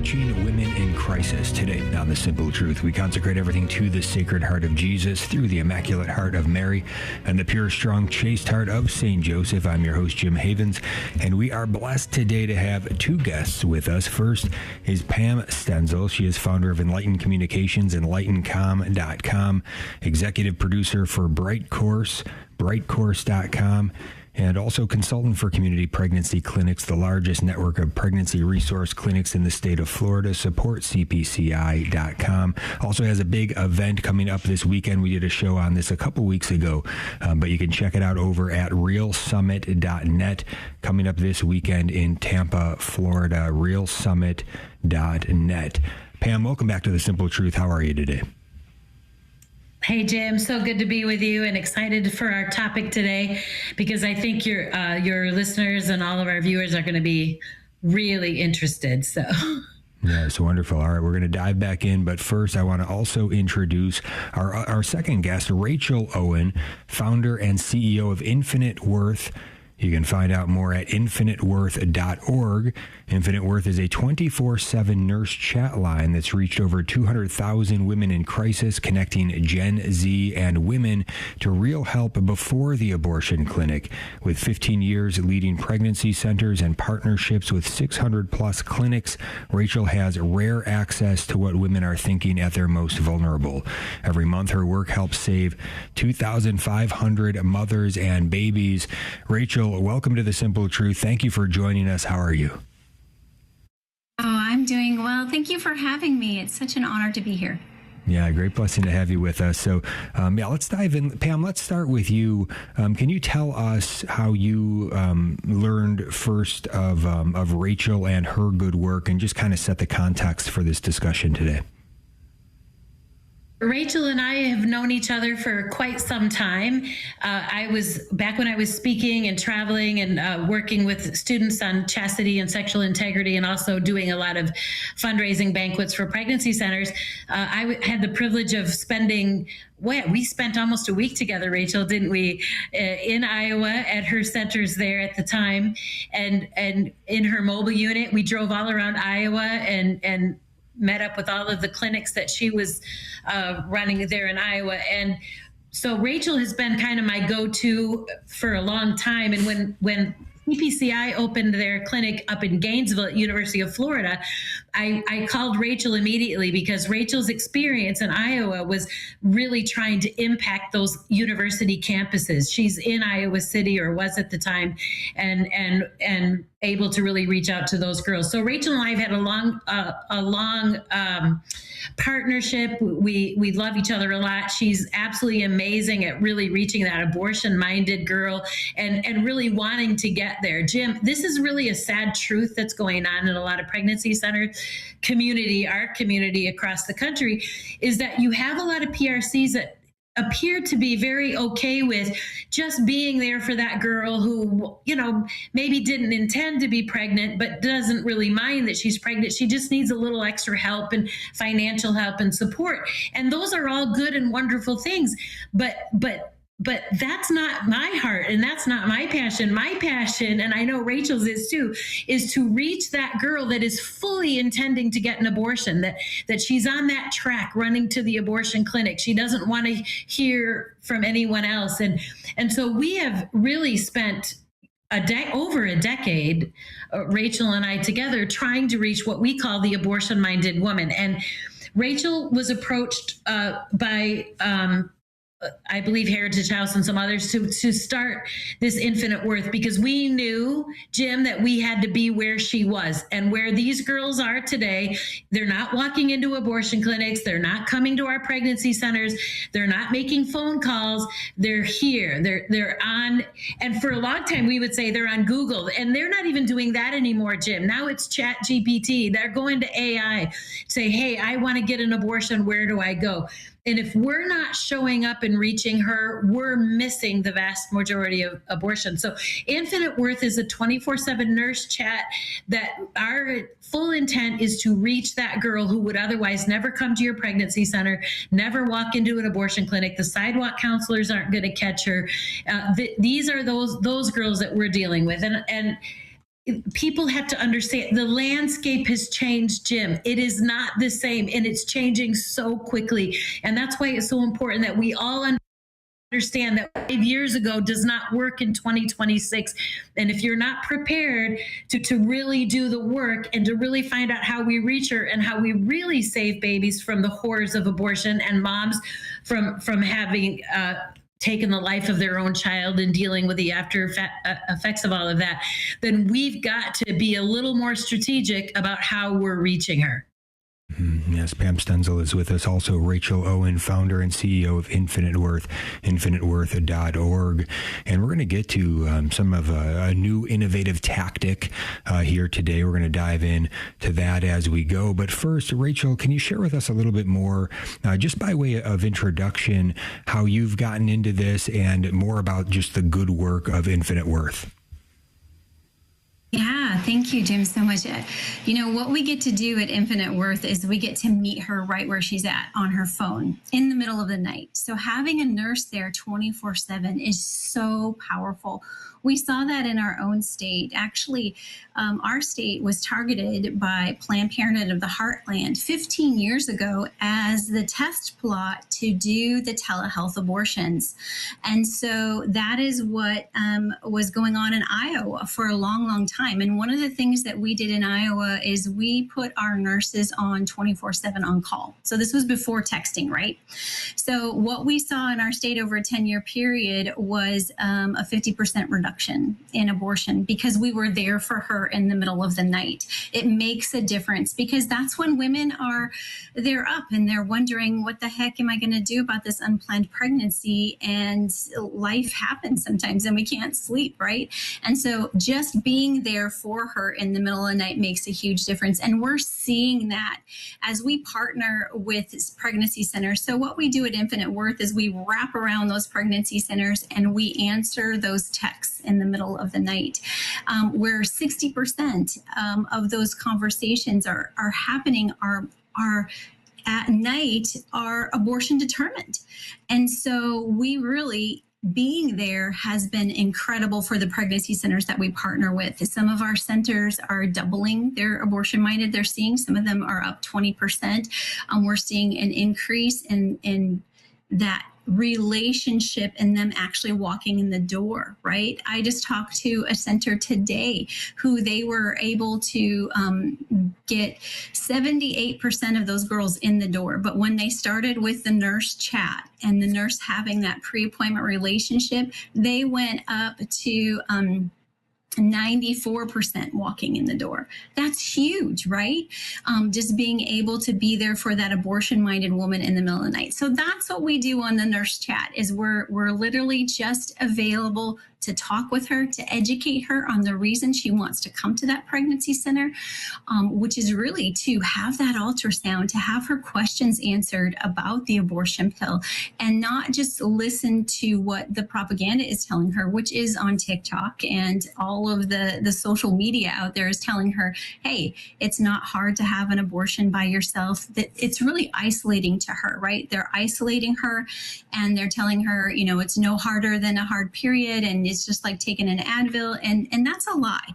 reaching women in crisis. Today on The Simple Truth, we consecrate everything to the Sacred Heart of Jesus through the Immaculate Heart of Mary and the pure, strong, chaste heart of St. Joseph. I'm your host, Jim Havens, and we are blessed today to have two guests with us. First is Pam Stenzel. She is founder of Enlightened Communications and enlightencom.com, executive producer for Bright Course, brightcourse.com, and also consultant for Community Pregnancy Clinics, the largest network of pregnancy resource clinics in the state of Florida. Support CPCI.com. Also has a big event coming up this weekend. We did a show on this a couple weeks ago, but you can check it out over at realsummit.net. Coming up this weekend in Tampa, Florida, realsummit.net. Pam, welcome back to The Simple Truth. How are you today? Hey, Jim, so good to be with you and excited for our topic today because I think your listeners and all of our viewers are going to be really interested. So. Yeah, so wonderful. All right, we're going to dive back in, but first I want to also introduce our second guest, Rachel Owen, founder and CEO of Infinite Worth. You can find out more at infiniteworth.org. Infinite Worth is a 24/7 nurse chat line that's reached over 200,000 women in crisis, connecting Gen Z and women to real help before the abortion clinic. With 15 years leading pregnancy centers and partnerships with 600 plus clinics, Rachel has rare access to what women are thinking at their most vulnerable. Every month, her work helps save 2,500 mothers and babies. Rachel, welcome to The Simple Truth. Thank you for joining us. How are you? Oh, I'm doing well. Thank you for having me. It's such an honor to be here. Yeah, great blessing to have you with us. So, let's dive in. Pam, let's start with you. Can you tell us how you learned first of Rachel and her good work, and just kind of set the context for this discussion today? Rachel and I have known each other for quite some time. I was back when I was speaking and traveling and working with students on chastity and sexual integrity, and also doing a lot of fundraising banquets for pregnancy centers. I had the privilege of spending, we spent almost a week together, Rachel, didn't we, in Iowa at her centers there at the time, and in her mobile unit. We drove all around Iowa and met up with all of the clinics that she was running there in Iowa. And so Rachel has been kind of my go-to for a long time. And when CPCI opened their clinic up in Gainesville at University of Florida, I called Rachel immediately because Rachel's experience in Iowa was really trying to impact those university campuses. She's in Iowa City, or was at the time, and able to really reach out to those girls. So Rachel and I have had a long partnership. We love each other a lot. She's absolutely amazing at really reaching that abortion-minded girl and really wanting to get there. Jim, this is really a sad truth that's going on in a lot of pregnancy center community, our community across the country, is that you have a lot of PRCs that appear to be very okay with just being there for that girl who, maybe didn't intend to be pregnant, but doesn't really mind that she's pregnant. She just needs a little extra help and financial help and support. And those are all good and wonderful things. But that's not my heart, and that's not my passion. My passion, and I know Rachel's is too, is to reach that girl that is fully intending to get an abortion, that she's on that track running to the abortion clinic. She doesn't want to hear from anyone else. And so we have really spent over a decade, Rachel and I together, trying to reach what we call the abortion-minded woman. And Rachel was approached by I believe Heritage House and some others to start this Infinite Worth, because we knew, Jim, that we had to be where she was and where these girls are today. They're not walking into abortion clinics. They're not coming to our pregnancy centers. They're not making phone calls. They're here. They're on. And for a long time, we would say they're on Google, and they're not even doing that anymore, Jim. Now it's Chat GPT. They're going to AI, say, hey, I want to get an abortion. Where do I go? And if we're not showing up and reaching her, we're missing the vast majority of abortion. So Infinite Worth is a 24/7 nurse chat that our full intent is to reach that girl who would otherwise never come to your pregnancy center, never walk into an abortion clinic. The sidewalk counselors aren't going to catch her. These are those girls that we're dealing with. And people have to understand the landscape has changed, Jim. It is not the same, and it's changing so quickly. And that's why it's so important that we all understand that 5 years ago does not work in 2026. And if you're not prepared to really do the work and to really find out how we reach her and how we really save babies from the horrors of abortion and moms from having taken the life of their own child and dealing with the after effects of all of that, then we've got to be a little more strategic about how we're reaching her. Yes, Pam Stenzel is with us. Also, Rachel Owen, founder and CEO of Infinite Worth, infiniteworth.org. And we're going to get to some of a new innovative tactic here today. We're going to dive in to that as we go. But first, Rachel, can you share with us a little bit more, just by way of introduction, how you've gotten into this and more about just the good work of Infinite Worth? Yeah, thank you, Jim, so much. What we get to do at Infinite Worth is we get to meet her right where she's at on her phone in the middle of the night. So having a nurse there 24/7 is so powerful. We saw that in our own state. Actually, our state was targeted by Planned Parenthood of the Heartland 15 years ago as the test plot to do the telehealth abortions. And so that is what was going on in Iowa for a long, long time. And one of the things that we did in Iowa is we put our nurses on 24/7 on call. So this was before texting, right? So what we saw in our state over a 10-year period was a 50% reduction in abortion because we were there for her in the middle of the night. It makes a difference because that's when women they're up and they're wondering, what the heck am I going to do about this unplanned pregnancy? And life happens sometimes and we can't sleep, right? And so just being there for her in the middle of the night makes a huge difference. And we're seeing that as we partner with pregnancy centers. So what we do at Infinite Worth is we wrap around those pregnancy centers and we answer those texts in the middle of the night, where 60% of those conversations are happening are at night are abortion determined. And so we really being there has been incredible for the pregnancy centers that we partner with. Some of our centers are doubling their abortion minded they're seeing. Some of them are up 20%. We're seeing an increase in that relationship and them actually walking in the door, right? I just talked to a center today who they were able to get 78% of those girls in the door. But when they started with the nurse chat and the nurse having that pre-appointment relationship, they went up to 94% walking in the door. That's huge, right? Just being able to be there for that abortion-minded woman in the middle of the night. So that's what we do on the nurse chat is we're literally just available to talk with her, to educate her on the reason she wants to come to that pregnancy center, which is really to have that ultrasound, to have her questions answered about the abortion pill, and not just listen to what the propaganda is telling her, which is on TikTok and all of the social media out there is telling her, hey, it's not hard to have an abortion by yourself. That it's really isolating to her, right? They're isolating her and they're telling her, it's no harder than a hard period and it's just like taking an Advil, and that's a lie.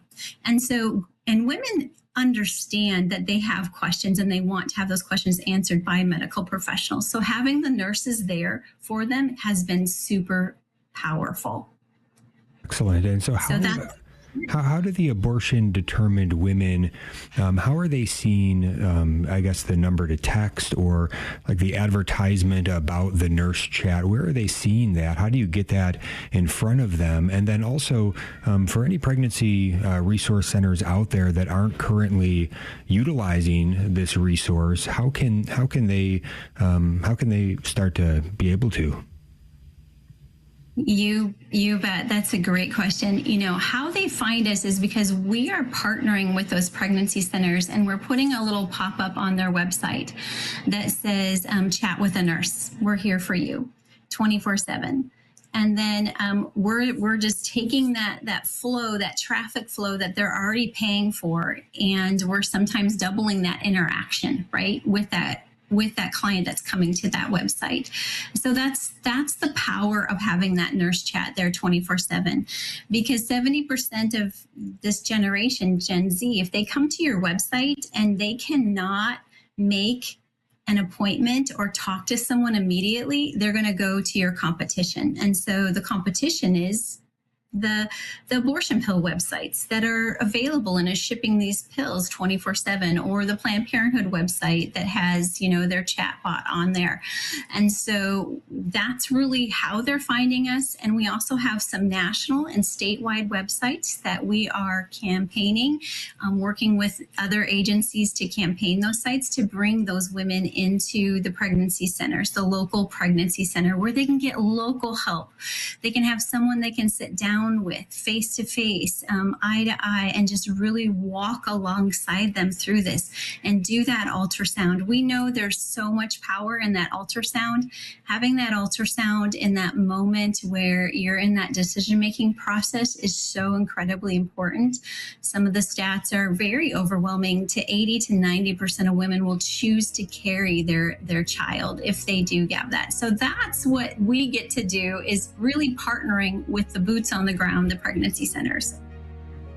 And women understand that they have questions and they want to have those questions answered by a medical professional. So having the nurses there for them has been super powerful. Excellent. And so how do the abortion determined women, how are they seeing, I guess, the number to text or like the advertisement about the nurse chat? Where are they seeing that? How do you get that in front of them? And then also for any pregnancy resource centers out there that aren't currently utilizing this resource, how can they start to be able to? You bet. That's a great question. How they find us is because we are partnering with those pregnancy centers and we're putting a little pop-up on their website that says, chat with a nurse. We're here for you 24/7. And then we're just taking that flow, that traffic flow that they're already paying for, and we're sometimes doubling that interaction, right, with that with that client that's coming to that website. So that's the power of having that nurse chat there 24/7, because 70% of this generation, Gen Z, if they come to your website and they cannot make an appointment or talk to someone immediately, they're going to go to your competition. And so the competition is the abortion pill websites that are available and is shipping these pills 24/7, or the Planned Parenthood website that has, their chatbot on there. And so that's really how they're finding us. And we also have some national and statewide websites that we are campaigning, working with other agencies to campaign those sites to bring those women into the pregnancy centers, the local pregnancy center, where they can get local help. They can have someone they can sit down with face to face, eye to eye, and just really walk alongside them through this and do that ultrasound. We know there's so much power in that ultrasound. Having that ultrasound in that moment where you're in that decision-making process is so incredibly important. Some of the stats are very overwhelming. To 80 to 90% of women will choose to carry their child if they do get that. So that's what we get to do, is really partnering with the boots on the ground, the pregnancy centers.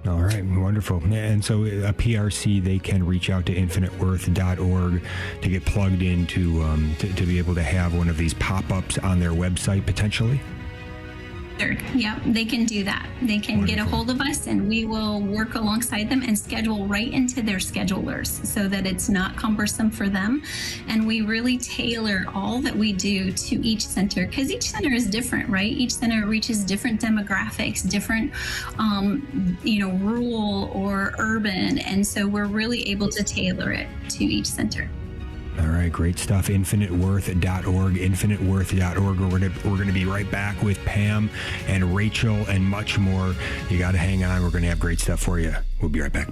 All right, wonderful. And so a PRC, they can reach out to infiniteworth.org to get plugged into, to be able to have one of these pop-ups on their website potentially? Yeah, they can do that. They can Wonderful. Get a hold of us, and we will work alongside them and schedule right into their schedulers so that it's not cumbersome for them. And we really tailor all that we do to each center, because each center is different, right? Each center reaches different demographics, different, rural or urban. And so we're really able to tailor it to each center. All right, great stuff. InfiniteWorth.org, InfiniteWorth.org. We're going to be right back with Pam and Rachel and much more. You got to hang on. We're going to have great stuff for you. We'll be right back.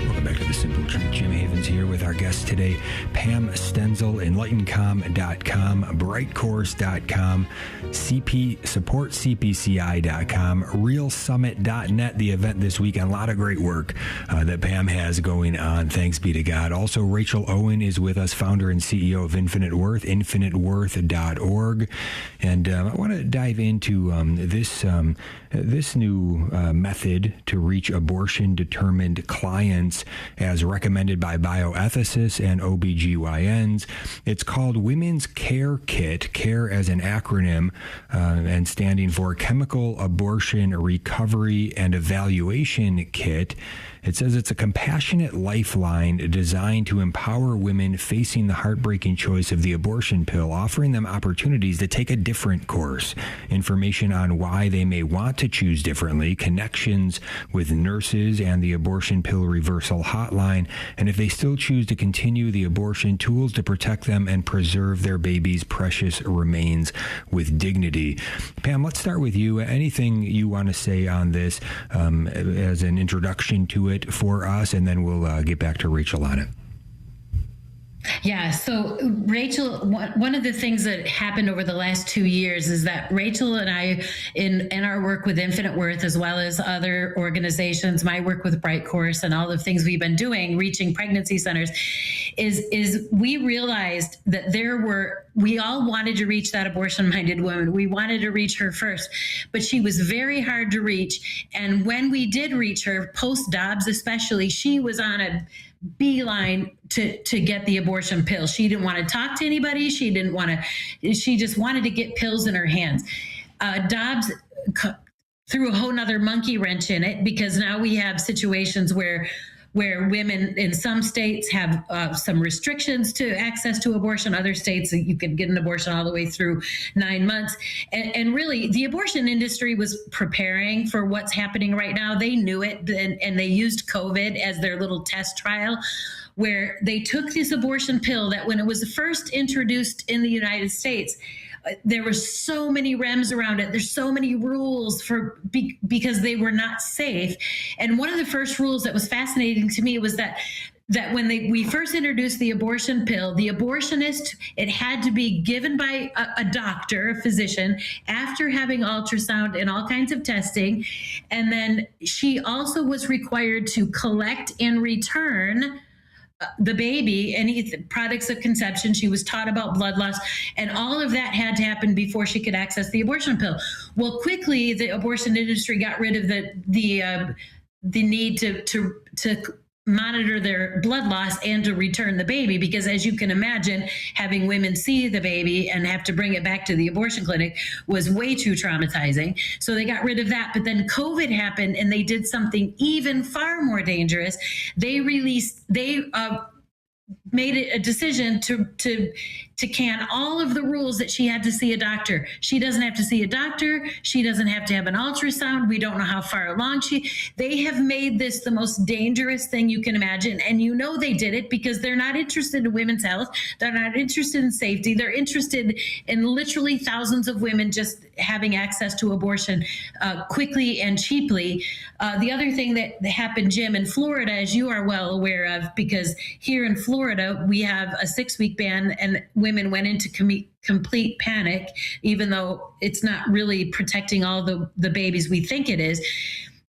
Welcome back to The Simple Truth. Jim Havens here with our guest today, Pam Stenzel, EnlightenCom.com, BrightCourse.com, SupportCPCI.com, RealSummit.net, the event this weekend. A lot of great work that Pam has going on. Thanks be to God. Also, Rachel Owen is with us, founder and CEO of Infinite Worth, InfiniteWorth.org. And I want to dive into this new method to reach abortion-determined clients as recommended by bioethicists and OBGYNs. It's called Women's Care Kit, CARE as an acronym, and standing for Chemical Abortion Recovery and Evaluation Kit. It says it's a compassionate lifeline designed to empower women facing the heartbreaking choice of the abortion pill, offering them opportunities to take a different course, information on why they may want to choose differently, connections with nurses and the abortion pill reversal hotline, and if they still choose to continue, the abortion tools to protect them and preserve their baby's precious remains with dignity. Pam, let's start with you. Anything you want to say on this as an introduction to it for us, and then we'll get back to Rachel on it. Yeah. So Rachel, one of the things that happened over the last 2 years is that Rachel and I, in our work with Infinite Worth, as well as other organizations, my work with Bright Course and all the things we've been doing, reaching pregnancy centers, is we realized that we all wanted to reach that abortion-minded woman. We wanted to reach her first, but she was very hard to reach. And when we did reach her, post-Dobbs especially, she was on a beeline to get the abortion pill. She didn't want to talk to anybody. She just wanted to get pills in her hands. Dobbs threw a whole nother monkey wrench in it, because now we have situations where women in some states have some restrictions to access to abortion. Other states, you can get an abortion all the way through 9 months. And really, the abortion industry was preparing for what's happening right now. They knew it, and they used COVID as their little test trial, where they took this abortion pill that when it was first introduced in the United States, there were so many rems around it. There's so many rules because they were not safe. And one of the first rules that was fascinating to me was that when we first introduced the abortion pill, the abortionist, it had to be given by a doctor, a physician, after having ultrasound and all kinds of testing. And then she also was required to collect and return the baby, any products of conception. She was taught about blood loss, and all of that had to happen before she could access the abortion pill. Well, quickly the abortion industry got rid of the need to monitor their blood loss and to return the baby, because as you can imagine, having women see the baby and have to bring it back to the abortion clinic was way too traumatizing. So they got rid of that. But then COVID happened and they did something even far more dangerous. They made it a decision to can all of the rules that she had to see a doctor. She doesn't have to see a doctor. She doesn't have to have an ultrasound. We don't know how far along they have made this the most dangerous thing you can imagine. And you know they did it because they're not interested in women's health. They're not interested in safety. They're interested in literally thousands of women just having access to abortion quickly and cheaply. The other thing that happened, Jim, in Florida, as you are well aware of, because here in Florida, we have a 6-week ban and women went into complete panic, even though it's not really protecting all the babies we think it is.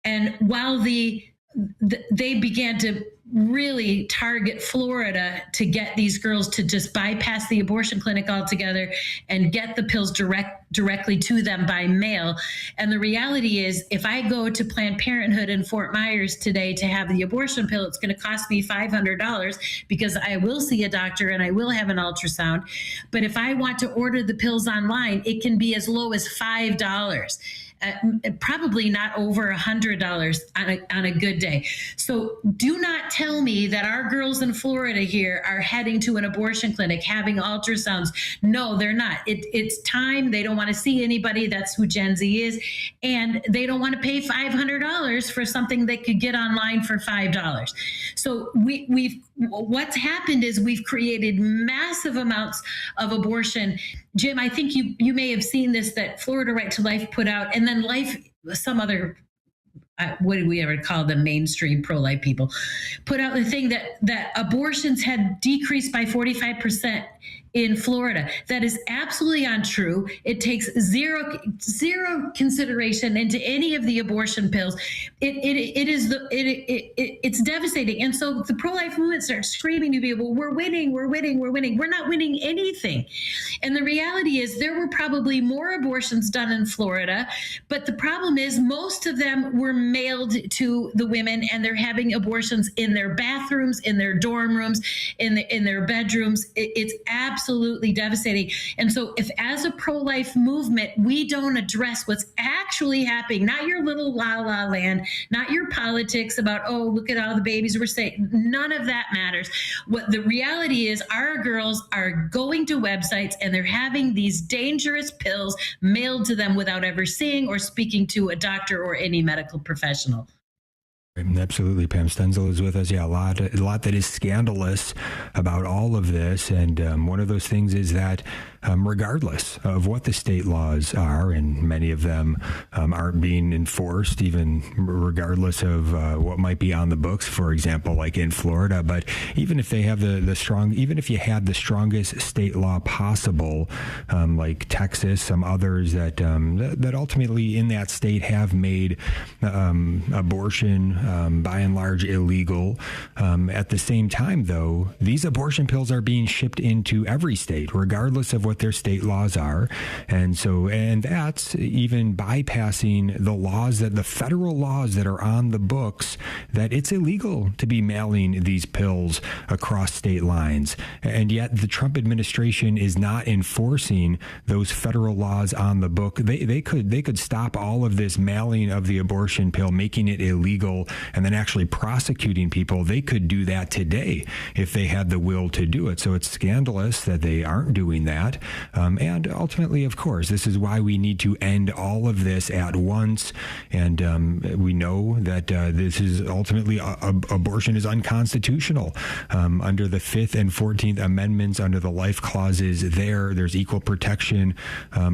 And while they began to really target Florida to get these girls to just bypass the abortion clinic altogether and get the pills directly to them by mail. And the reality is, if I go to Planned Parenthood in Fort Myers today to have the abortion pill, it's going to cost me $500 because I will see a doctor and I will have an ultrasound. But if I want to order the pills online, it can be as low as $5. Probably not over $100 on a good day. So do not tell me that our girls in Florida here are heading to an abortion clinic, having ultrasounds. No, they're not. It's time. They don't want to see anybody. That's who Gen Z is. And they don't want to pay $500 for something they could get online for $5. So what's happened is we've created massive amounts of abortion. Jim, I think you may have seen this, that Florida Right to Life put out, and then some other, what did we ever call them, mainstream pro-life people, put out the thing that abortions had decreased by 45% in Florida. That is absolutely untrue. It takes zero consideration into any of the abortion pills. It's devastating. And so the pro-life movement starts screaming to people, we're winning. We're not winning anything. And the reality is there were probably more abortions done in Florida, but the problem is most of them were mailed to the women, and they're having abortions in their bathrooms, in their dorm rooms, in their bedrooms. It's absolutely devastating. And so if as a pro-life movement, we don't address what's actually happening, not your little la-la land, not your politics about, oh, look at all the babies we're saving. None of that matters. What the reality is, our girls are going to websites and they're having these dangerous pills mailed to them without ever seeing or speaking to a doctor or any medical professional. Absolutely. Pam Stenzel is with us. Yeah, a lot that is scandalous about all of this. And one of those things is that regardless of what the state laws are, and many of them aren't being enforced, even regardless of what might be on the books, for example, like in Florida. But even if they have even if you had the strongest state law possible, like Texas, some others that ultimately in that state have made abortion by and large illegal. At the same time, though, these abortion pills are being shipped into every state, regardless of what their state laws are. And that's even bypassing the federal laws that are on the books, that it's illegal to be mailing these pills across state lines. And yet the Trump administration is not enforcing those federal laws on the book. They could stop all of this mailing of the abortion pill, making it illegal, and then actually prosecuting people. They could do that today if they had the will to do it. So it's scandalous that they aren't doing that. And ultimately, of course, this is why we need to end all of this at once. And we know that this is ultimately abortion is unconstitutional. Under the 5th and 14th Amendments, under the life clauses there's equal protection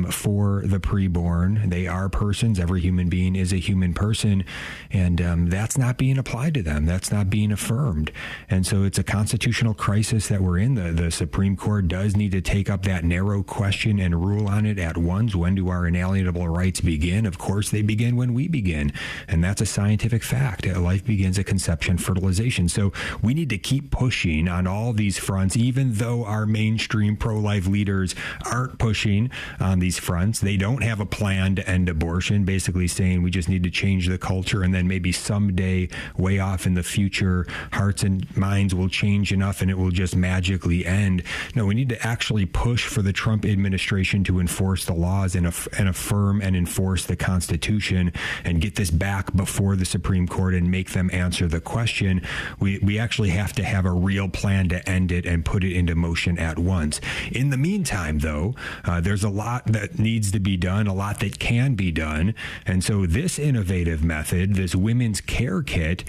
for the preborn. They are persons. Every human being is a human person. And that's not being applied to them. That's not being affirmed. And so it's a constitutional crisis that we're in. The Supreme Court does need to take up that narrative narrow question and rule on it at once. When do our inalienable rights begin? Of course, they begin when we begin. And that's a scientific fact. Life begins at conception, fertilization. So we need to keep pushing on all these fronts, even though our mainstream pro-life leaders aren't pushing on these fronts. They don't have a plan to end abortion, basically saying we just need to change the culture, and then maybe someday, way off in the future, hearts and minds will change enough and it will just magically end. No, we need to actually push for the Trump administration to enforce the laws and affirm and enforce the Constitution and get this back before the Supreme Court and make them answer the question. We actually have to have a real plan to end it and put it into motion at once. In the meantime, though, there's a lot that needs to be done, a lot that can be done. And so this innovative method, this women's care kit,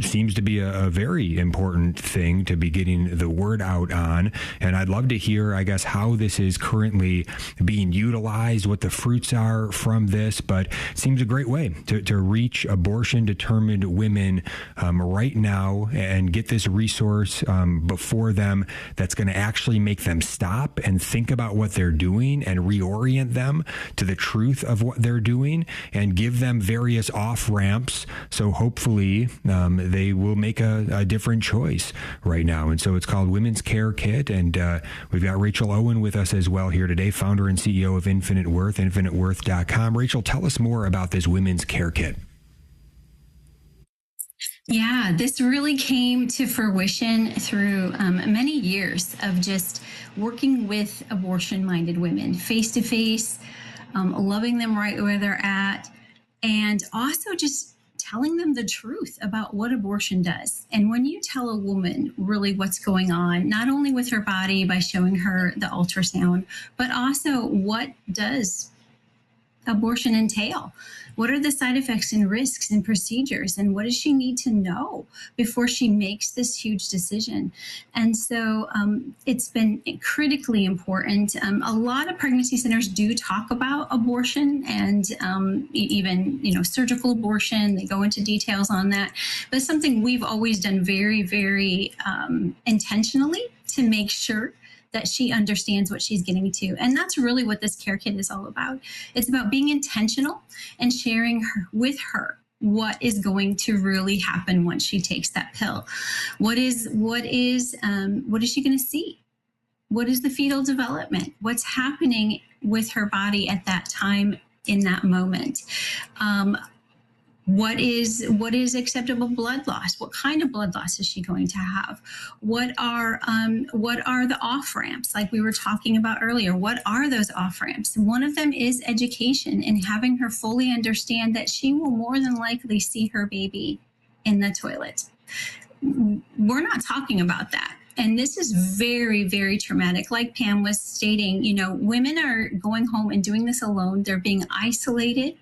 seems to be a very important thing to be getting the word out on. And I'd love to hear, I guess, how this is currently being utilized, what the fruits are from this, but it seems a great way to reach abortion-determined women right now and get this resource before them that's going to actually make them stop and think about what they're doing and reorient them to the truth of what they're doing and give them various off-ramps. So hopefully they will make a different choice right now. And so it's called Women's Care Kit. And we've got Rachel Owen with us as well here today, founder and CEO of Infinite Worth, infiniteworth.com. Rachel, tell us more about this Women's Care Kit. Yeah, this really came to fruition through many years of just working with abortion-minded women face to face, loving them right where they're at, and also just telling them the truth about what abortion does. And when you tell a woman really what's going on, not only with her body by showing her the ultrasound, but also what does abortion entail? What are the side effects and risks and procedures? And what does she need to know before she makes this huge decision? And so it's been critically important. A lot of pregnancy centers do talk about abortion and even, surgical abortion. They go into details on that. But it's something we've always done very, very intentionally to make sure that she understands what she's getting to. And that's really what this care kit is all about. It's about being intentional and sharing with her what is going to really happen once she takes that pill. What is she going to see? What is the fetal development? What's happening with her body at that time in that moment? What is acceptable blood loss? What kind of blood loss is she going to have? What are the off ramps, like we were talking about earlier? What are those off ramps? One of them is education and having her fully understand that she will more than likely see her baby in the toilet. We're not talking about that. And this is very, very traumatic. Like Pam was stating, women are going home and doing this alone. They're being isolated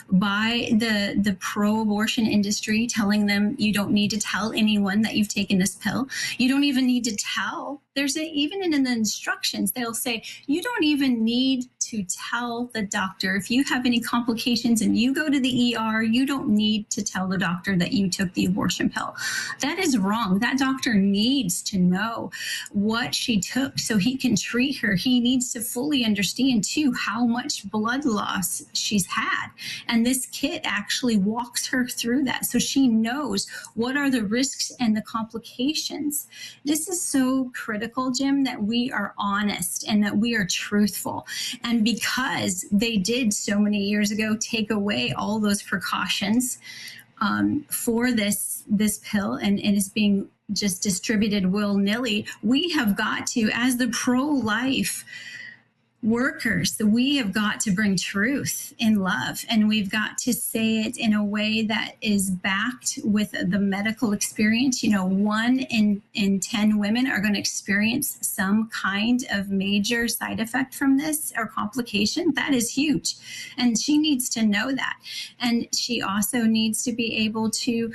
by the pro-abortion industry, telling them you don't need to tell anyone that you've taken this pill. You don't even need to tell. Even in the instructions, they'll say, you don't even need to tell the doctor. If you have any complications and you go to the ER, you don't need to tell the doctor that you took the abortion pill. That is wrong. That doctor needs to know what she took so he can treat her. He needs to fully understand, too, how much blood loss she's had. And this kit actually walks her through that so she knows what are the risks and the complications. This is so critical, Jim, that we are honest and that we are truthful. And because they did so many years ago take away all those precautions for this pill and it is being just distributed willy-nilly, we have got to, as the pro-life workers, we have got to bring truth in love, and we've got to say it in a way that is backed with the medical experience. 1 in 10 women are going to experience some kind of major side effect from this or complication. That is huge, and she needs to know that. And she also needs to be able to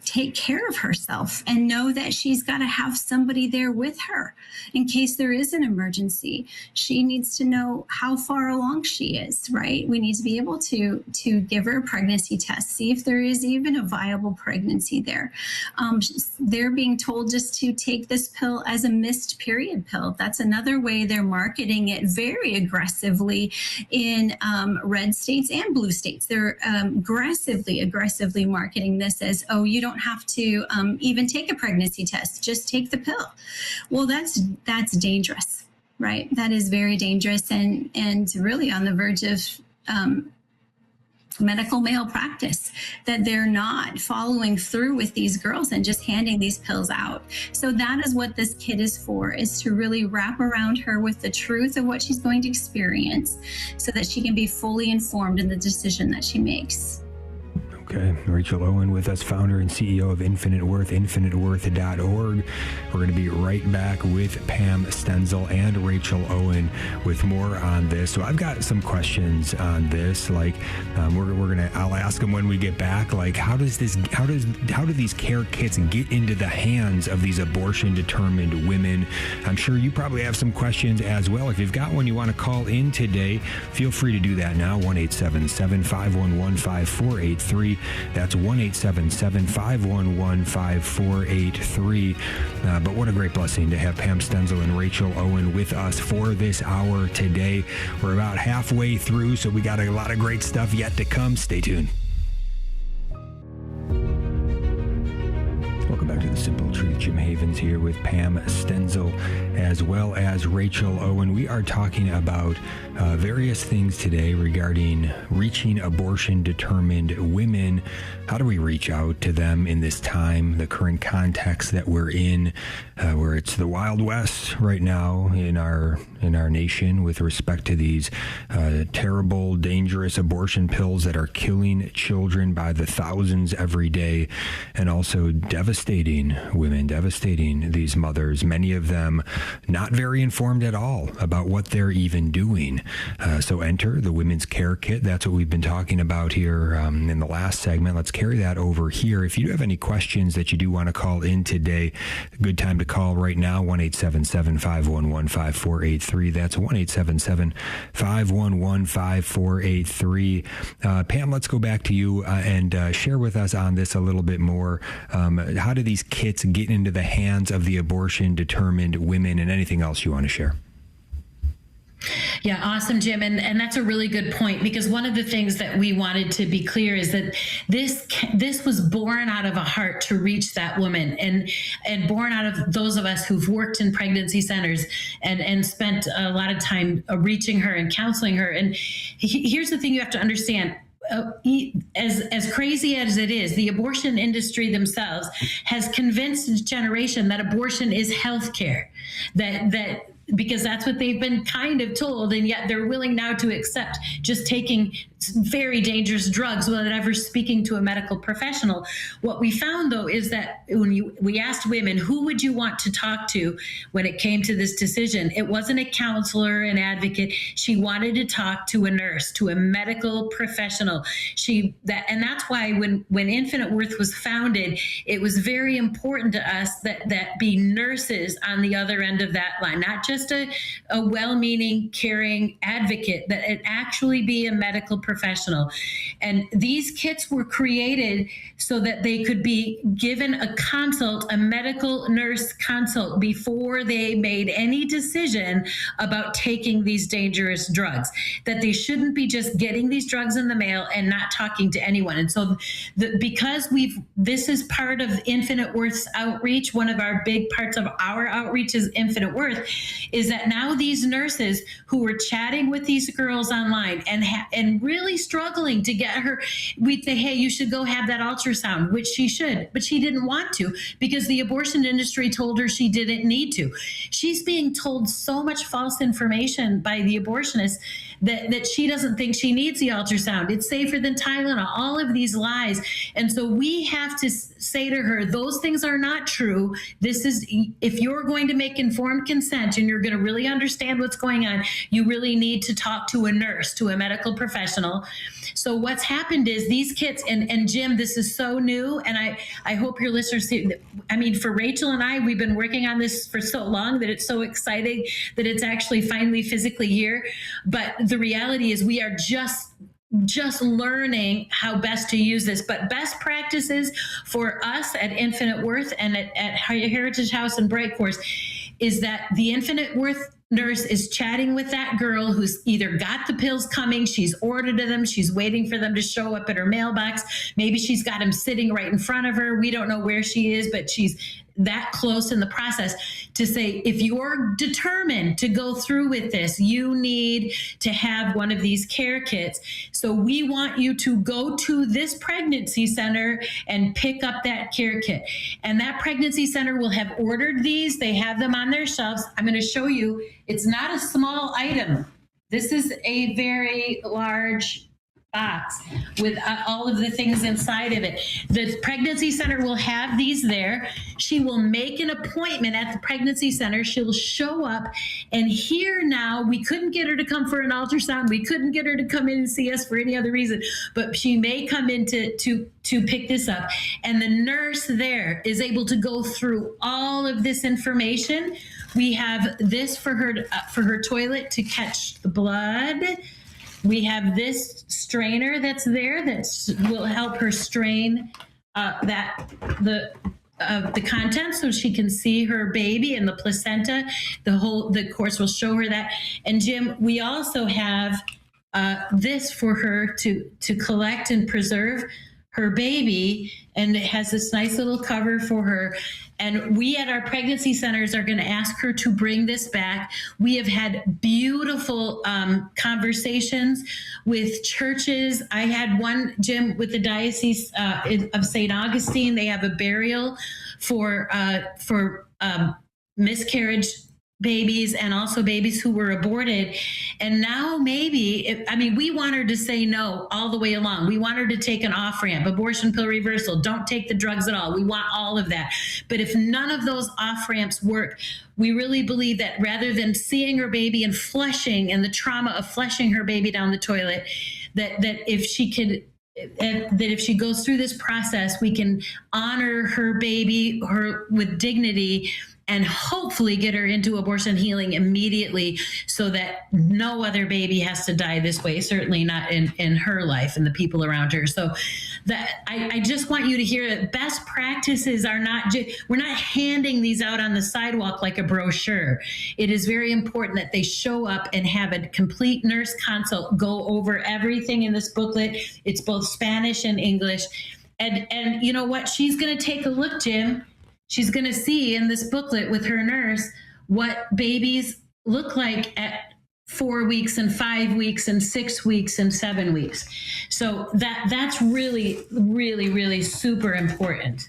take care of herself and know that she's got to have somebody there with her in case there is an emergency. She needs to know how far along she is, right? We need to be able to give her a pregnancy test, see if there is even a viable pregnancy there. They're being told just to take this pill as a missed period pill. That's another way they're marketing it very aggressively in red states and blue states. They're aggressively marketing this as, oh, you don't have to even take a pregnancy test, just take the pill. Well, that's dangerous, right? That is very dangerous and really on the verge of medical malpractice, that they're not following through with these girls and just handing these pills out. So that is what this kit is for, is to really wrap around her with the truth of what she's going to experience so that she can be fully informed in the decision that she makes. Okay, Rachel Owen with us, founder and CEO of Infinite Worth, infiniteworth.org. We're going to be right back with Pam Stenzel and Rachel Owen with more on this. So I've got some questions on this. Like, I'll ask them when we get back. Like, how do these care kits get into the hands of these abortion-determined women? I'm sure you probably have some questions as well. If you've got one you want to call in today, feel free to do that now. 1-877-511-5483. That's 1-877-511-5483. But what a great blessing to have Pam Stenzel and Rachel Owen with us for this hour today. We're about halfway through, so we got a lot of great stuff yet to come. Stay tuned. Welcome back to The Simple Truth. Jim Havens here with Pam Stenzel as well as Rachel Owen. We are talking about various things today regarding reaching abortion-determined women. How do we reach out to them in this time, the current context that we're in, where it's the Wild West right now in our nation with respect to these terrible, dangerous abortion pills that are killing children by the thousands every day, and also devastating women, devastating these mothers, many of them not very informed at all about what they're even doing. So enter the Women's Care Kit. That's what we've been talking about here in the last segment. Let's carry that over here. If you have any questions that you do want to call in today, a good time to call right now, 1-877-511-5483. That's 1-877-511-5483. Pam, let's go back to you and share with us on this a little bit more. How do these kits get into the hands of the abortion-determined women, and anything else you want to share? Yeah, awesome, Jim. And that's a really good point, because one of the things that we wanted to be clear is that this was born out of a heart to reach that woman, and born out of those of us who've worked in pregnancy centers and spent a lot of time reaching her and counseling her. And here's the thing you have to understand. As crazy as it is, the abortion industry themselves has convinced a generation that abortion is healthcare, that because that's what they've been kind of told, and yet they're willing now to accept just taking very dangerous drugs without ever speaking to a medical professional. What we found, though, is that when we asked women, who would you want to talk to when it came to this decision? It wasn't a counselor, an advocate. She wanted to talk to a nurse, to a medical professional. And that's why when Infinite Worth was founded, it was very important to us that be nurses on the other end of that line, not just a well-meaning, caring advocate, that it actually be a medical professional. And these kits were created so that they could be given a consult, a medical nurse consult, before they made any decision about taking these dangerous drugs, that they shouldn't be just getting these drugs in the mail and not talking to anyone. And so because this is part of Infinite Worth's outreach, one of our big parts of our outreach is Infinite Worth, is that now these nurses who were chatting with these girls online and really struggling to get her, we'd say, hey, you should go have that ultrasound, which she should, but she didn't want to because the abortion industry told her she didn't need to. She's being told so much false information by the abortionists that she doesn't think she needs the ultrasound. It's safer than Tylenol, all of these lies. And so we have to say to her, those things are not true. This is, if you're going to make informed consent and you're going to really understand what's going on, you really need to talk to a nurse, to a medical professional. So what's happened is these kids, and Jim, this is so new, and I hope your listeners see, I mean, for Rachel and I, we've been working on this for so long that it's so exciting that it's actually finally physically here. But the reality is we are just learning how best to use this. But best practices for us at Infinite Worth and at Heritage House and Bright Course is that the Infinite Worth nurse is chatting with that girl who's either got the pills coming, she's ordered them, she's waiting for them to show up at her mailbox. Maybe she's got them sitting right in front of her. We don't know where she is, but she's that close in the process to say, if you're determined to go through with this, you need to have one of these care kits. So we want you to go to this pregnancy center and pick up that care kit. And that pregnancy center will have ordered these. They have them on their shelves. I'm going to show you. It's not a small item. This is a very large box with all of the things inside of it. The pregnancy center will have these there. She will make an appointment at the pregnancy center. She'll show up, and here now, we couldn't get her to come for an ultrasound. We couldn't get her to come in and see us for any other reason, but she may come in to pick this up. And the nurse there is able to go through all of this information. We have this for her toilet to catch the blood. We have this strainer that's there that will help her strain the content so she can see her baby and the placenta. The course will show her that. And Jim, we also have this for her to collect and preserve her baby, and it has this nice little cover for her. And we at our pregnancy centers are going to ask her to bring this back. We have had beautiful conversations with churches. I had one, Jim, with the Diocese of St. Augustine. They have a burial for miscarriage babies and also babies who were aborted. And now maybe, we want her to say no all the way along. We want her to take an off-ramp, abortion pill reversal, don't take the drugs at all. We want all of that. But if none of those off-ramps work, we really believe that rather than seeing her baby and flushing and the trauma of flushing her baby down the toilet, that if she goes through this process, we can honor her baby with dignity and hopefully get her into abortion healing immediately so that no other baby has to die this way, certainly not in her life and the people around her. So that I just want you to hear that best practices are not, we're not handing these out on the sidewalk like a brochure. It is very important that they show up and have a complete nurse consult, go over everything in this booklet. It's both Spanish and English. And you know what? She's going to take a look, Jim. She's going to see in this booklet with her nurse what babies look like at 4 weeks and 5 weeks and 6 weeks and 7 weeks. So that's really, really, really super important.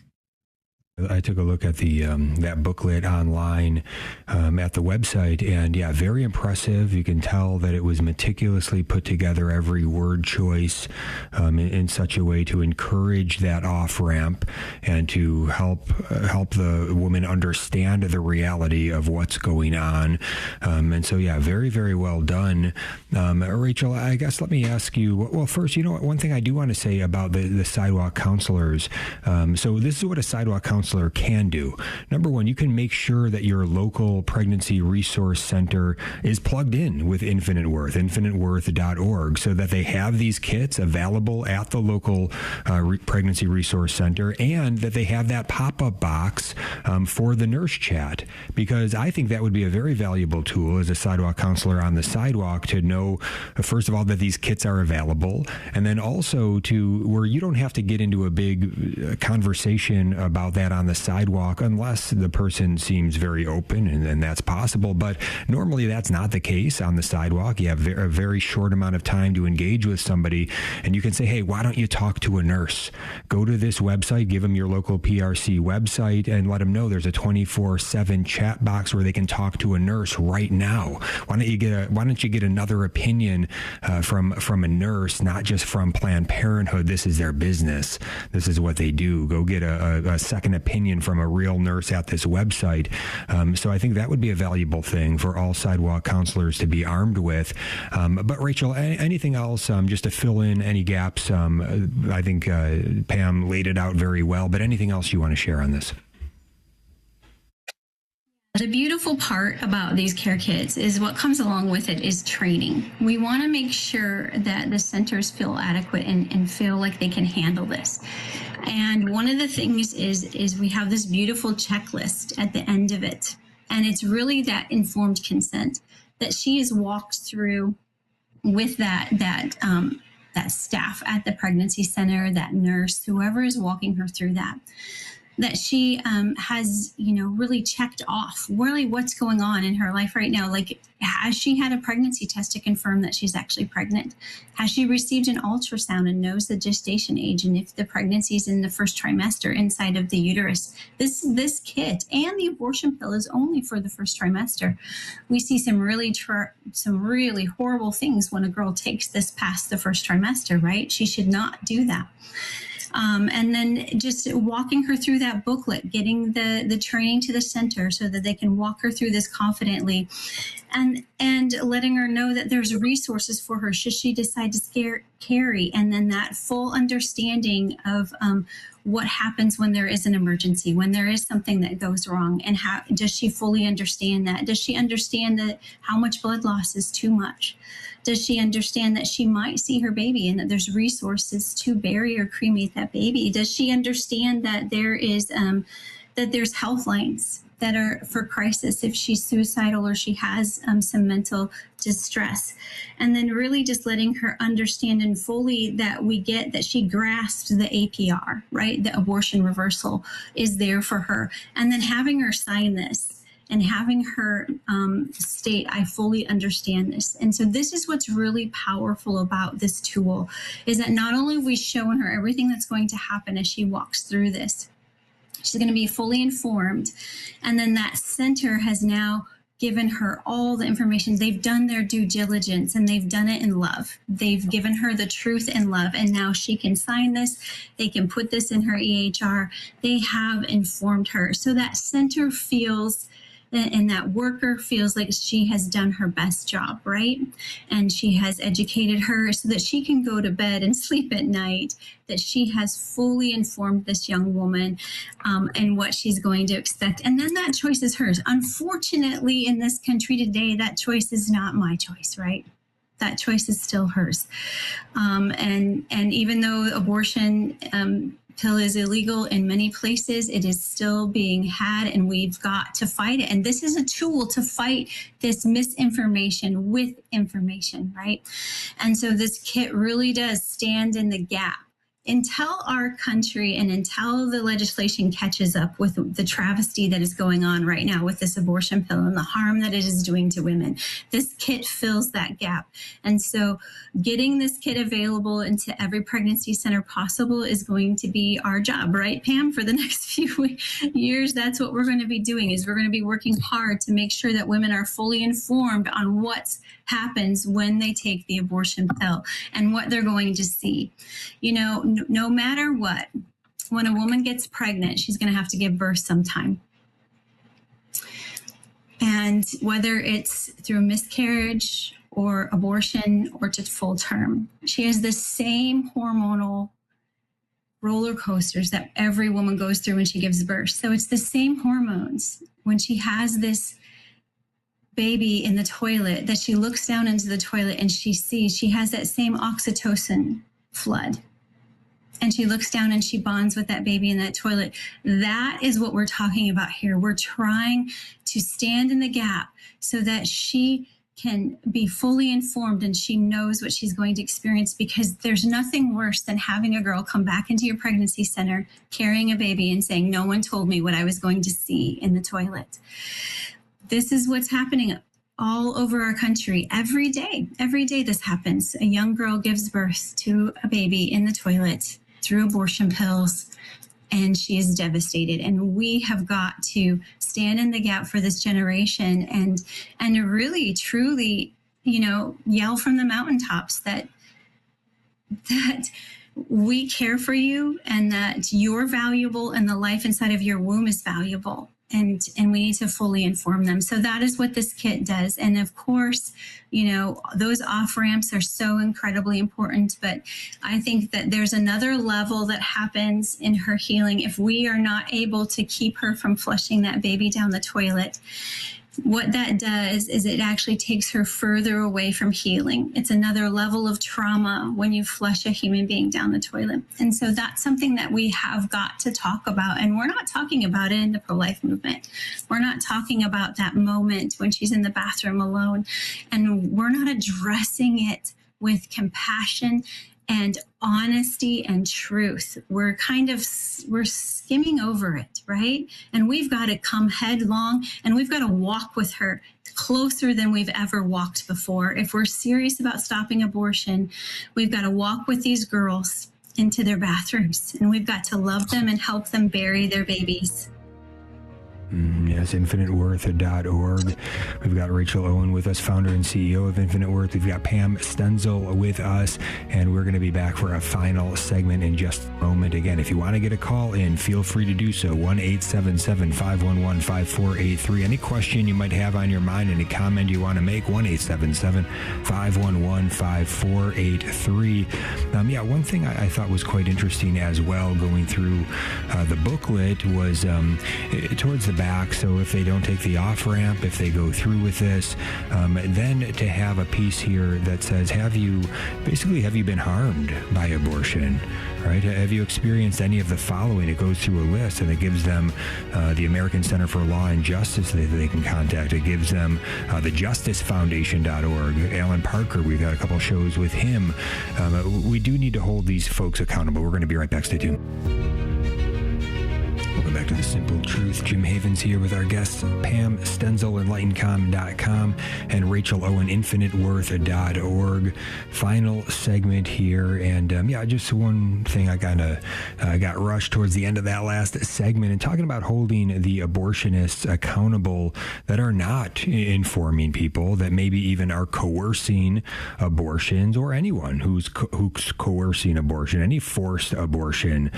I took a look at the that booklet online at the website, and yeah, very impressive. You can tell that it was meticulously put together, every word choice in such a way to encourage that off ramp and to help the woman understand the reality of what's going on. And so, yeah, very, very well done, Rachel. I guess let me ask you. Well, first, one thing I do want to say about the sidewalk counselors. So this is what a sidewalk counselor can do. Number one, you can make sure that your local pregnancy resource center is plugged in with Infinite Worth, infiniteworth.org, so that they have these kits available at the local pregnancy resource center, and that they have that pop-up box for the nurse chat, because I think that would be a very valuable tool as a sidewalk counselor on the sidewalk to know, first of all, that these kits are available, and then also to where you don't have to get into a big conversation about that on the sidewalk unless the person seems very open, and that's possible. But normally that's not the case on the sidewalk. You have a very short amount of time to engage with somebody, and you can say, hey, why don't you talk to a nurse? Go to this website, give them your local PRC website, and let them know there's a 24/7 chat box where they can talk to a nurse right now. Why don't you get another opinion from a nurse, not just from Planned Parenthood? This is their business. This is what they do. Go get a second opinion from a real nurse at this website. So I think that would be a valuable thing for all sidewalk counselors to be armed with. But Rachel, anything else just to fill in any gaps? I think Pam laid it out very well, but anything else you want to share on this? The beautiful part about these care kits is what comes along with it is training. We want to make sure that the centers feel adequate and feel like they can handle this. And one of the things is we have this beautiful checklist at the end of it. And it's really that informed consent that she is walked through with that staff at the pregnancy center, that nurse, whoever is walking her through that she has, really checked off really what's going on in her life right now. Like, has she had a pregnancy test to confirm that she's actually pregnant? Has she received an ultrasound and knows the gestation age and if the pregnancy is in the first trimester inside of the uterus? This kit and the abortion pill is only for the first trimester. We see some really horrible things when a girl takes this past the first trimester, right? She should not do that. And then just walking her through that booklet, getting the training to the center so that they can walk her through this confidently, and letting her know that there's resources for her should she decide to carry, and then that full understanding of what happens when there is an emergency, when there is something that goes wrong, and how does she fully understand that? Does she understand that how much blood loss is too much? Does she understand that she might see her baby and that there's resources to bury or cremate that baby? Does she understand that there's health lines that are for crisis if she's suicidal or she has some mental distress? And then really just letting her understand and fully that we get that she grasps the APR, right? The abortion reversal is there for her. And then having her sign this and having her state, I fully understand this. And so this is what's really powerful about this tool, is that not only have we shown her everything that's going to happen as she walks through this, she's going to be fully informed. And then that center has now given her all the information. They've done their due diligence and they've done it in love. They've given her the truth in love. And now she can sign this. They can put this in her EHR. They have informed her. So that center feels, and that worker feels like she has done her best job, right? And she has educated her so that she can go to bed and sleep at night, that she has fully informed this young woman and what she's going to expect. And then that choice is hers. Unfortunately, in this country today, that choice is not my choice, right? That choice is still hers. And even though abortion pill is illegal in many places, it is still being had, and we've got to fight it. And this is a tool to fight this misinformation with information, right? And so this kit really does stand in the gap until our country and until the legislation catches up with the travesty that is going on right now with this abortion pill and the harm that it is doing to women. This kit fills that gap. And so getting this kit available into every pregnancy center possible is going to be our job, right, Pam? For the next few years, that's what we're going to be doing, is we're going to be working hard to make sure that women are fully informed on what happens when they take the abortion pill and what they're going to see. No matter what, when a woman gets pregnant, she's going to have to give birth sometime. And whether it's through miscarriage or abortion or to full term, she has the same hormonal roller coasters that every woman goes through when she gives birth. So it's the same hormones when she has this baby in the toilet, that she looks down into the toilet and she sees she has that same oxytocin flood. And she looks down and she bonds with that baby in that toilet. That is what we're talking about here. We're trying to stand in the gap so that she can be fully informed and she knows what she's going to experience, because there's nothing worse than having a girl come back into your pregnancy center carrying a baby and saying, no one told me what I was going to see in the toilet. This is what's happening all over our country every day. Every day this happens. A young girl gives birth to a baby in the toilet through abortion pills, and she is devastated. And we have got to stand in the gap for this generation and really, truly, yell from the mountaintops that we care for you and that you're valuable and the life inside of your womb is valuable. And we need to fully inform them. So that is what this kit does. And of course, those off ramps are so incredibly important. But I think that there's another level that happens in her healing if we are not able to keep her from flushing that baby down the toilet. What that does is it actually takes her further away from healing. It's another level of trauma when you flush a human being down the toilet. And so that's something that we have got to talk about. And we're not talking about it in the pro-life movement. We're not talking about that moment when she's in the bathroom alone. And we're not addressing it with compassion and honesty and truth. We're skimming over it, right? And we've got to come headlong and we've got to walk with her closer than we've ever walked before. If we're serious about stopping abortion, we've got to walk with these girls into their bathrooms, and we've got to love them and help them bury their babies. Yes, infiniteworth.org. We've got Rachel Owen with us, founder and CEO of Infinite Worth. We've got Pam Stenzel with us, and we're going to be back for a final segment in just a moment. Again, if you want to get a call in, feel free to do so. 1-877-511-5483. Any question you might have on your mind, any comment you want to make, 1-877-511-5483. One thing I thought was quite interesting as well, going through the booklet, was towards the back. So if they don't take the off ramp, if they go through with this, then to have a piece here that says, have you been harmed by abortion? Right? Have you experienced any of the following? It goes through a list, and it gives them the American Center for Law and Justice that they can contact. It gives them the justicefoundation.org. Alan Parker, we've got a couple shows with him. We do need to hold these folks accountable. We're going to be right back. Stay tuned. Welcome back to The Simple Truth. Jim Havens here with our guests, Pam Stenzel, enlightencom.com, and Rachel Owen, infiniteworth.org. Final segment here. And just one thing, I got rushed towards the end of that last segment and talking about holding the abortionists accountable that are not informing people, that maybe even are coercing abortions, or anyone who's coercing abortion, any forced abortion.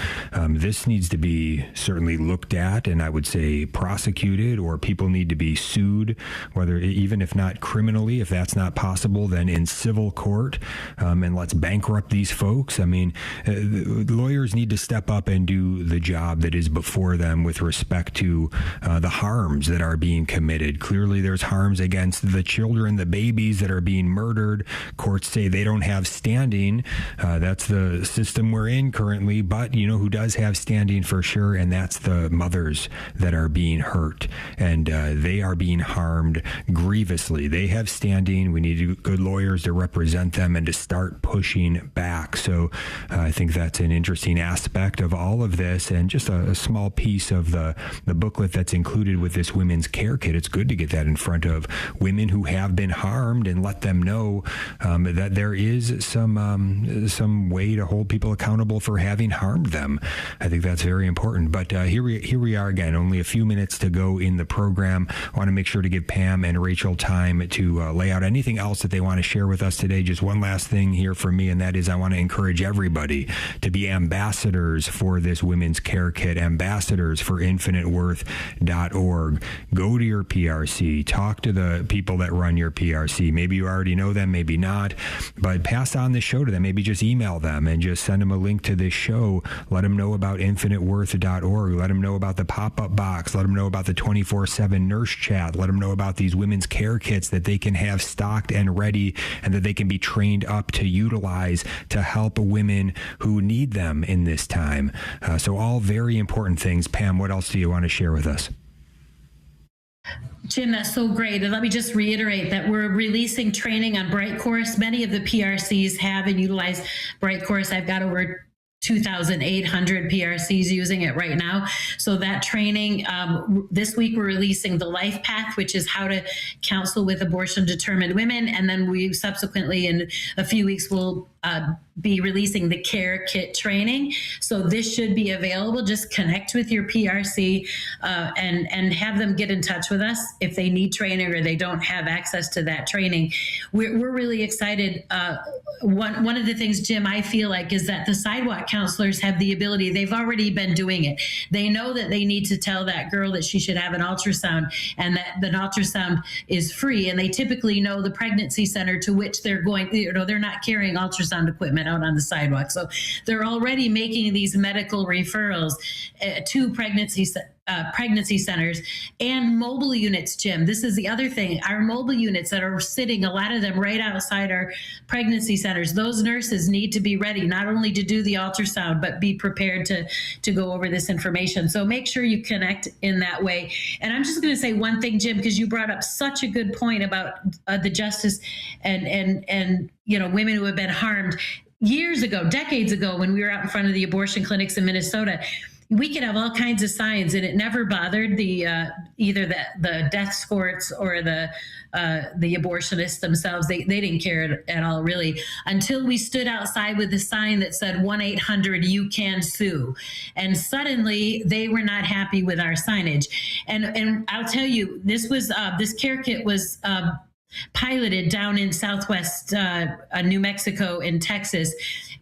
This needs to be certainly looked at, and I would say prosecuted, or people need to be sued, whether, even if not criminally, if that's not possible, then in civil court, and let's bankrupt these folks. I mean, lawyers need to step up and do the job that is before them with respect to the harms that are being committed. Clearly, there's harms against the children, the babies that are being murdered. Courts say they don't have standing. That's the system we're in currently, but who does have standing for sure, and that's the mothers that are being hurt, and they are being harmed grievously. They have standing. We need good lawyers to represent them and to start pushing back. So I think that's an interesting aspect of all of this, and just a small piece of the booklet that's included with this women's care kit. It's good to get that in front of women who have been harmed and let them know that there is some way to hold people accountable for having harmed them. I think that's very important. But here we are again, only a few minutes to go in the program. I want to make sure to give Pam and Rachel time to lay out anything else that they want to share with us today. Just one last thing here from me, and that is I want to encourage everybody to be ambassadors for this women's care kit, ambassadors for infiniteworth.org. Go to your PRC, talk to the people that run your PRC. Maybe you already know them, maybe not, but pass on the show to them. Maybe just email them and just send them a link to this show. Let them know about infiniteworth.org. Let them know about the pop-up box. Let them know about the 24/7 nurse chat. Let them know about these women's care kits that they can have stocked and ready, and that they can be trained up to utilize to help women who need them in this time. So all very important things. Pam, what else do you want to share with us? Jim, that's so great. And let me just reiterate that we're releasing training on Bright Course. Many of the PRCs have and utilize Bright Course. I've got over 2,800 PRCs using it right now. So that training, this week we're releasing the Life Path, which is how to counsel with abortion-determined women. And then we subsequently, in a few weeks, will be releasing the Care Kit training. So this should be available. Just connect with your PRC and have them get in touch with us if they need training or they don't have access to that training. We're really excited. One of the things, Jim, I feel like is that the sidewalk counselors have the ability, they've already been doing it. They know that they need to tell that girl that she should have an ultrasound and that an ultrasound is free. And they typically know the pregnancy center to which they're going, they're not carrying ultrasound equipment out on the sidewalk. So they're already making these medical referrals to pregnancy centers and mobile units, Jim. This is the other thing. Our mobile units that are sitting, a lot of them right outside our pregnancy centers, those nurses need to be ready not only to do the ultrasound, but be prepared to go over this information. So make sure you connect in that way. And I'm just going to say one thing, Jim, because you brought up such a good point about the justice and women who have been harmed years ago, decades ago, when we were out in front of the abortion clinics in Minnesota. We could have all kinds of signs, and it never bothered the either the death courts or the abortionists themselves. They didn't care at all, really, until we stood outside with a sign that said 1-800 you can sue, and suddenly they were not happy with our signage. And I'll tell you, this care kit was piloted down in Southwest New Mexico and Texas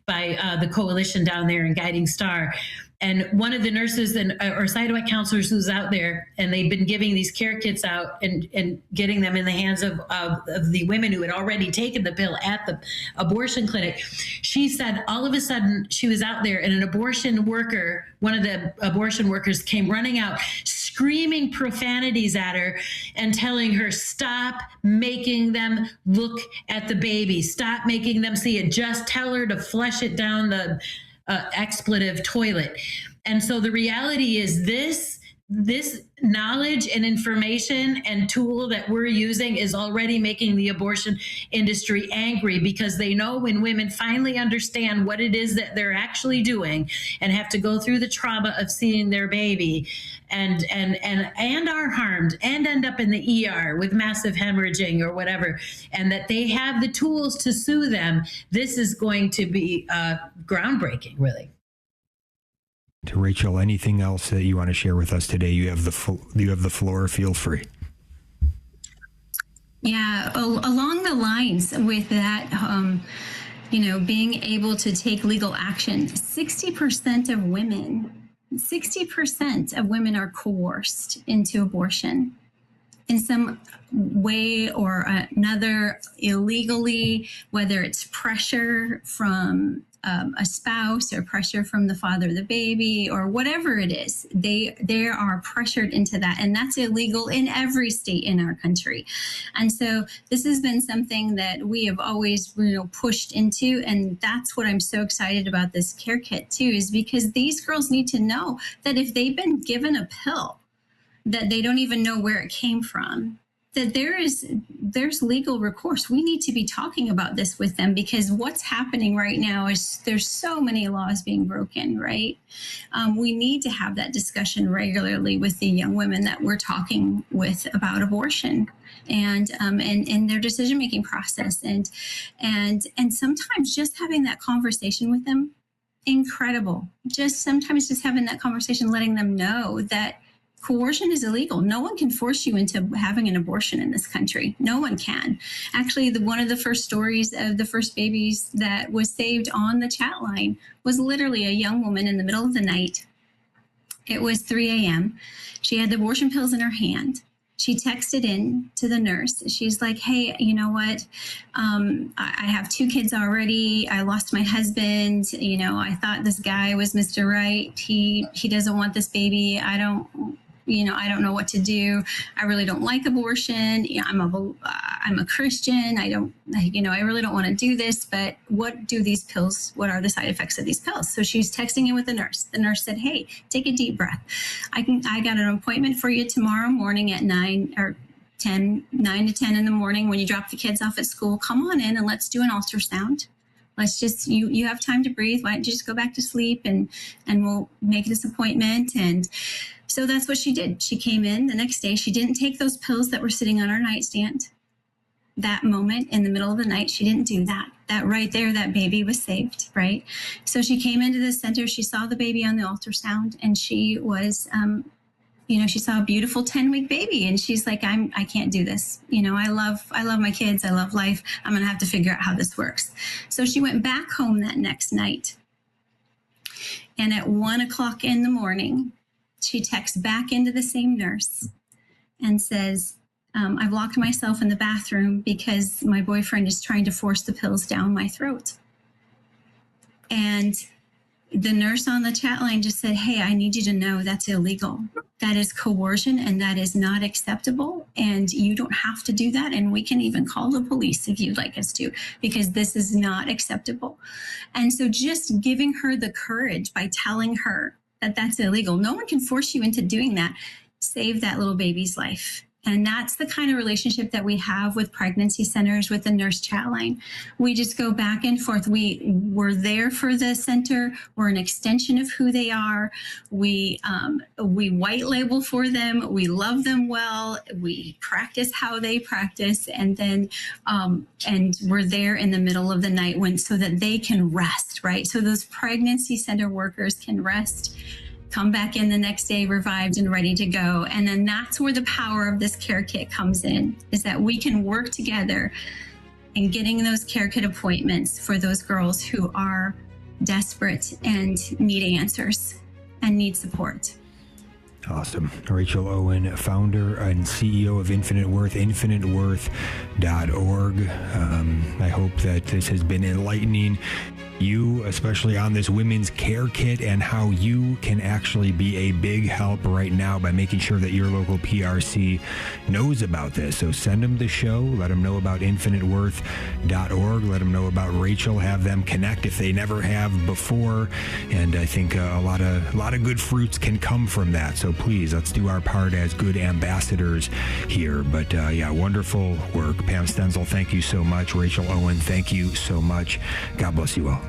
by the coalition down there in Guiding Star. And one of the nurses or sidewalk counselors who's out there, and they've been giving these care kits out and getting them in the hands of the women who had already taken the pill at the abortion clinic. She said all of a sudden she was out there and an abortion worker, one of the abortion workers, came running out, screaming profanities at her and telling her, stop making them look at the baby. Stop making them see it. Just tell her to flush it down the expletive toilet. And so the reality is this knowledge and information and tool that we're using is already making the abortion industry angry, because they know when women finally understand what it is that they're actually doing and have to go through the trauma of seeing their baby and are harmed and end up in the ER with massive hemorrhaging or whatever, and that they have the tools to sue them, this is going to be groundbreaking, really. To Rachel, anything else that you want to share with us today? You have the floor. Feel free. Yeah, along the lines with that, being able to take legal action. 60% of women are coerced into abortion in some way or another, illegally, whether it's pressure from a spouse or pressure from the father of the baby or whatever it is. They are pressured into that, and that's illegal in every state in our country. And so this has been something that we have always pushed into, and that's what I'm so excited about this care kit too, is because these girls need to know that if they've been given a pill that they don't even know where it came from, that there's legal recourse. We need to be talking about this with them, because what's happening right now is there's so many laws being broken, right? We need to have that discussion regularly with the young women that we're talking with about abortion and their decision-making process. And sometimes just having that conversation with them, incredible. Sometimes just having that conversation, letting them know that coercion is illegal. No one can force you into having an abortion in this country. No one can. Actually, one of the first stories of the first babies that was saved on the chat line was literally a young woman in the middle of the night. It was 3 a.m. She had the abortion pills in her hand. She texted in to the nurse. She's like, hey, you know what? I have 2 kids already. I lost my husband. I thought this guy was Mr. Right. He doesn't want this baby. I don't know what to do. I really don't like abortion. I'm a Christian. I really don't want to do this, but what are the side effects of these pills? So she's texting in with the nurse. The nurse said, hey, take a deep breath. I got an appointment for you tomorrow morning at 9, or 9 to 10 in the morning when you drop the kids off at school, come on in and let's do an ultrasound. Let's just, you have time to breathe. Why don't you just go back to sleep and we'll make this appointment. And so that's what she did. She came in the next day. She didn't take those pills that were sitting on our nightstand. That moment in the middle of the night, she didn't do that. That right there, that baby was saved, right? So she came into the center. She saw the baby on the ultrasound, and she was, she saw a beautiful 10-week baby, and she's like, I can't do this. I love my kids. I love life. I'm going to have to figure out how this works. So she went back home that next night. And at 1:00 in the morning, she texts back into the same nurse and says, I've locked myself in the bathroom because my boyfriend is trying to force the pills down my throat. And the nurse on the chat line just said, hey, I need you to know that's illegal. That is coercion, and that is not acceptable. And you don't have to do that. And we can even call the police if you'd like us to, because this is not acceptable. And so just giving her the courage by telling her that that's illegal, no one can force you into doing that, saved that little baby's life. And that's the kind of relationship that we have with pregnancy centers, with the nurse chat line. We just go back and forth. We're there for the center. We're an extension of who they are. We white label for them. We love them well. We practice how they practice. And then, and we're there in the middle of the night so that they can rest, right? So those pregnancy center workers can rest, come back in the next day revived and ready to go. And then that's where the power of this care kit comes in, is that we can work together in getting those care kit appointments for those girls who are desperate and need answers and need support. Awesome. Rachel Owen, founder and CEO of Infinite Worth, infiniteworth.org. I hope that this has been enlightening you, especially on this women's care kit, and how you can actually be a big help right now by making sure that your local PRC knows about this. So send them the show, let them know about infiniteworth.org, let them know about Rachel, have them connect if they never have before. And I think a lot of good fruits can come from that. So please, let's do our part as good ambassadors here. But wonderful work. Pam Stenzel, thank you so much. Rachel Owen, thank you so much. God bless you all.